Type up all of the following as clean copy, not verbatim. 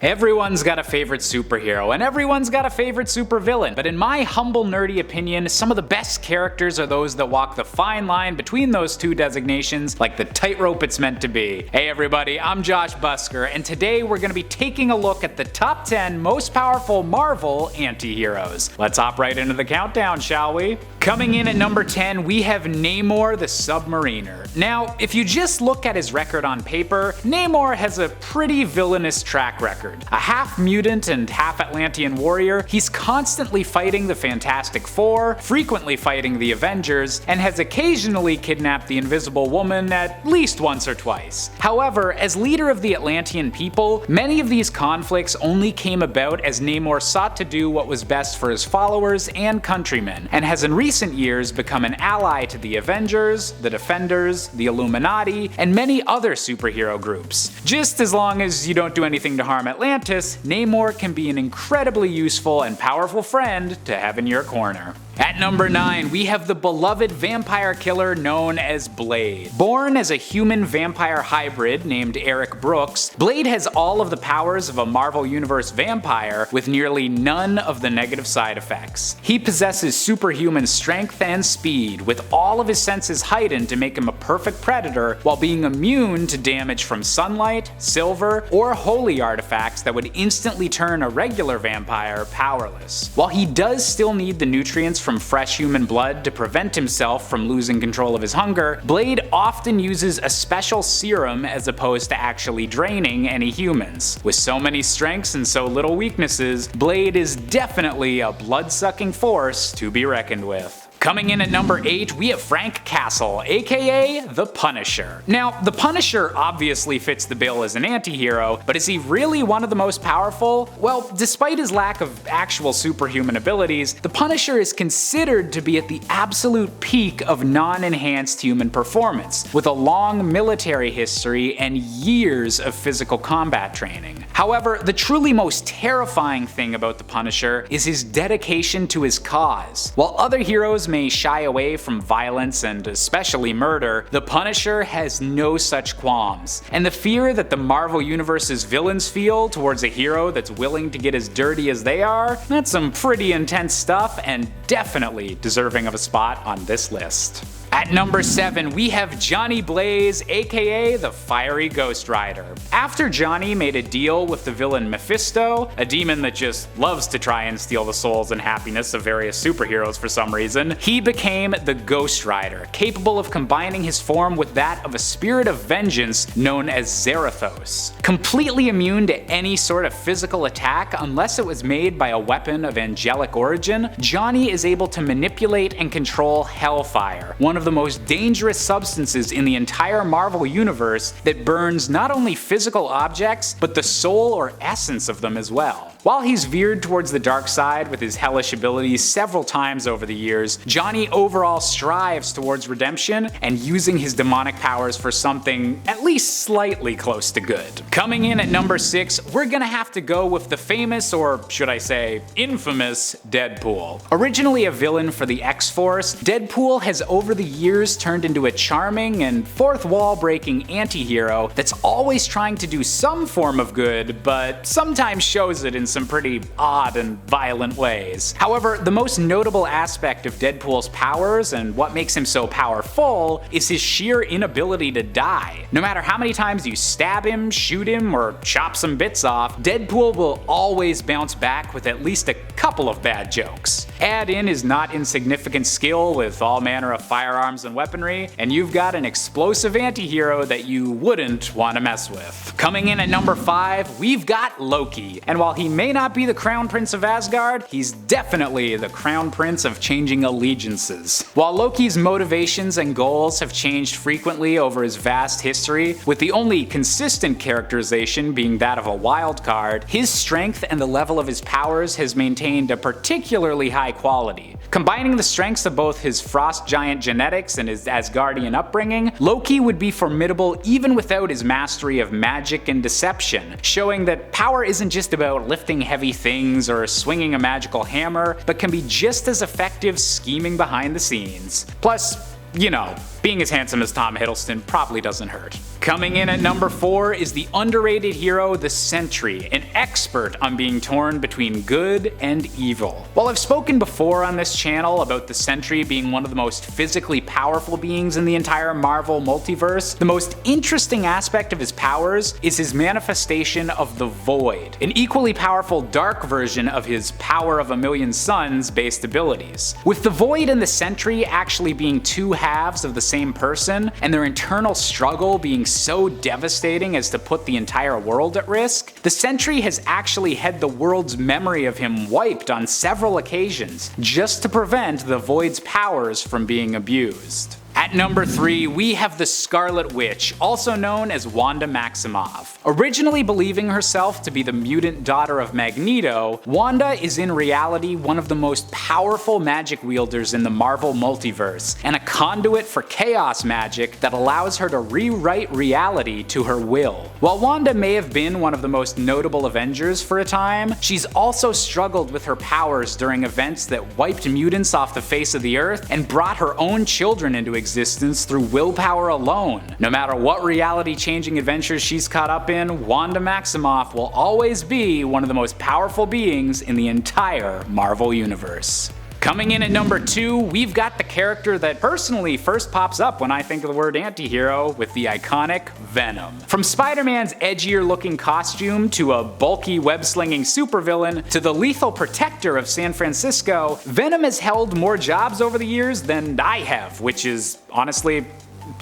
Everyone's got a favorite superhero, and everyone's got a favorite supervillain, but in my humble nerdy opinion, some of the best characters are those that walk the fine line between those two designations like the tightrope it's meant to be. Hey everybody, I'm Josh Busker, and today we're going to be taking a look at the top 10 most powerful Marvel anti-heroes. Let's hop right into the countdown, shall we? Coming in at number 10, we have Namor the Submariner. Now, if you just look at his record on paper, Namor has a pretty villainous track record. A half mutant and half Atlantean warrior, he's constantly fighting the Fantastic Four, frequently fighting the Avengers, and has occasionally kidnapped the Invisible Woman at least once or twice. However, as leader of the Atlantean people, many of these conflicts only came about as Namor sought to do what was best for his followers and countrymen, and has in recent years become an ally to the Avengers, the Defenders, the Illuminati, and many other superhero groups. Just as long as you don't do anything to harm Atlantis, Namor can be an incredibly useful and powerful friend to have in your corner. At number 9, we have the beloved vampire killer known as Blade. Born as a human-vampire hybrid named Eric Brooks, Blade has all of the powers of a Marvel Universe vampire with nearly none of the negative side effects. He possesses superhuman strength and speed, with all of his senses heightened to make him a perfect predator while being immune to damage from sunlight, silver, or holy artifacts that would instantly turn a regular vampire powerless. While he does still need the nutrients from fresh human blood to prevent himself from losing control of his hunger, Blade often uses a special serum as opposed to actually draining any humans. With so many strengths and so little weaknesses, Blade is definitely a blood-sucking force to be reckoned with. Coming in at number 8, we have Frank Castle, aka The Punisher. Now, The Punisher obviously fits the bill as an anti-hero, but is he really one of the most powerful? Well, despite his lack of actual superhuman abilities, The Punisher is considered to be at the absolute peak of non-enhanced human performance, with a long military history and years of physical combat training. However, the truly most terrifying thing about The Punisher is his dedication to his cause. While other heroes may shy away from violence and especially murder, the Punisher has no such qualms. And the fear that the Marvel Universe's villains feel towards a hero that's willing to get as dirty as they are, that's some pretty intense stuff and definitely deserving of a spot on this list. At number 7, we have Johnny Blaze, aka the Fiery Ghost Rider. After Johnny made a deal with the villain Mephisto, a demon that just loves to try and steal the souls and happiness of various superheroes for some reason, he became the Ghost Rider, capable of combining his form with that of a spirit of vengeance known as Zarathos. Completely immune to any sort of physical attack unless it was made by a weapon of angelic origin, Johnny is able to manipulate and control Hellfire, one of the most dangerous substances in the entire Marvel Universe that burns not only physical objects, but the soul or essence of them as well. While he's veered towards the dark side with his hellish abilities several times over the years, Johnny overall strives towards redemption and using his demonic powers for something at least slightly close to good. Coming in at number 6, we're gonna have to go with the famous, or should I say, infamous, Deadpool. Originally a villain for the X-Force, Deadpool has over the years turned into a charming and fourth wall breaking anti-hero that's always trying to do some form of good, but sometimes shows it in some pretty odd and violent ways. However, the most notable aspect of Deadpool's powers and what makes him so powerful is his sheer inability to die. No matter how many times you stab him, shoot him, or chop some bits off, Deadpool will always bounce back with at least a couple of bad jokes. Add in his not insignificant skill with all manner of firearms and weaponry, and you've got an explosive anti-hero that you wouldn't want to mess with. Coming in at number 5, we've got Loki, and while he may not be the Crown Prince of Asgard, he's definitely the Crown Prince of changing allegiances. While Loki's motivations and goals have changed frequently over his vast history, with the only consistent characterization being that of a wild card, his strength and the level of his powers has maintained a particularly high quality. Combining the strengths of both his frost giant genetics and his Asgardian upbringing, Loki would be formidable even without his mastery of magic and deception, showing that power isn't just about lifting heavy things or swinging a magical hammer, but can be just as effective scheming behind the scenes. Plus, you know, being as handsome as Tom Hiddleston probably doesn't hurt. Coming in at number 4 is the underrated hero, the Sentry, an expert on being torn between good and evil. While I've spoken before on this channel about the Sentry being one of the most physically powerful beings in the entire Marvel multiverse, the most interesting aspect of his powers is his manifestation of the Void, an equally powerful dark version of his Power of a Million Suns based abilities. With the Void and the Sentry actually being two halves of the same person, and their internal struggle being so devastating as to put the entire world at risk, the Sentry has actually had the world's memory of him wiped on several occasions, just to prevent the Void's powers from being abused. At number 3, we have the Scarlet Witch, also known as Wanda Maximoff. Originally believing herself to be the mutant daughter of Magneto, Wanda is in reality one of the most powerful magic wielders in the Marvel multiverse, and a conduit for chaos magic that allows her to rewrite reality to her will. While Wanda may have been one of the most notable Avengers for a time, she's also struggled with her powers during events that wiped mutants off the face of the earth and brought her own children into existence through willpower alone. No matter what reality-changing adventures she's caught up in, Wanda Maximoff will always be one of the most powerful beings in the entire Marvel Universe. Coming in at number 2, we've got the character that personally first pops up when I think of the word antihero, with the iconic Venom. From Spider-Man's edgier looking costume, to a bulky web-slinging supervillain, to the lethal protector of San Francisco, Venom has held more jobs over the years than I have, which is honestly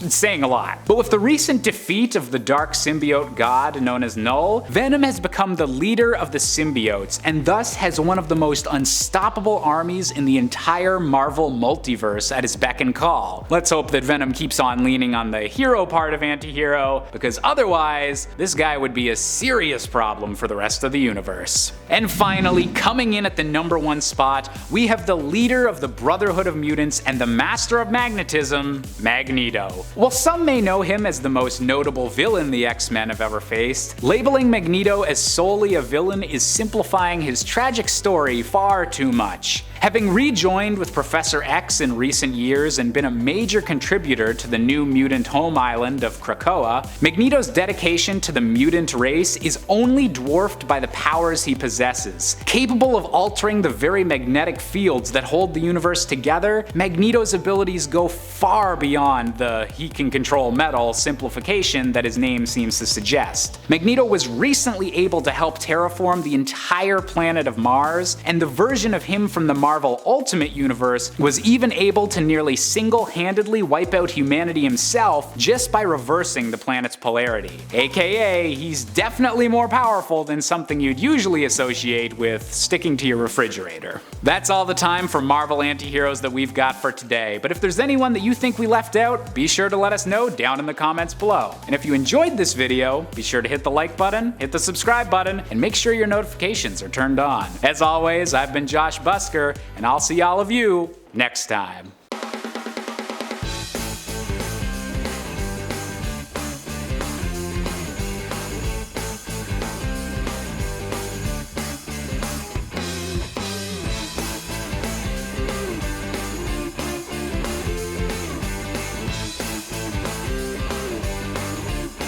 saying a lot. But with the recent defeat of the dark symbiote god known as Null, Venom has become the leader of the symbiotes, and thus has one of the most unstoppable armies in the entire Marvel multiverse at his beck and call. Let's hope that Venom keeps on leaning on the hero part of antihero, because otherwise, this guy would be a serious problem for the rest of the universe. And finally, coming in at the number 1 spot, we have the leader of the Brotherhood of Mutants and the master of magnetism, Magneto. While some may know him as the most notable villain the X-Men have ever faced, labeling Magneto as solely a villain is simplifying his tragic story far too much. Having rejoined with Professor X in recent years and been a major contributor to the new mutant home island of Krakoa, Magneto's dedication to the mutant race is only dwarfed by the powers he possesses. Capable of altering the very magnetic fields that hold the universe together, Magneto's abilities go far beyond the he can control metal simplification that his name seems to suggest. Magneto was recently able to help terraform the entire planet of Mars, and the version of him from the Marvel Ultimate Universe was even able to nearly single-handedly wipe out humanity himself just by reversing the planet's polarity. AKA, he's definitely more powerful than something you'd usually associate with sticking to your refrigerator. That's all the time for Marvel antiheroes that we've got for today, but if there's anyone that you think we left out, be sure to let us know down in the comments below. And if you enjoyed this video, be sure to hit the like button, hit the subscribe button, and make sure your notifications are turned on. As always, I've been Josh Busker, and I'll see all of you next time.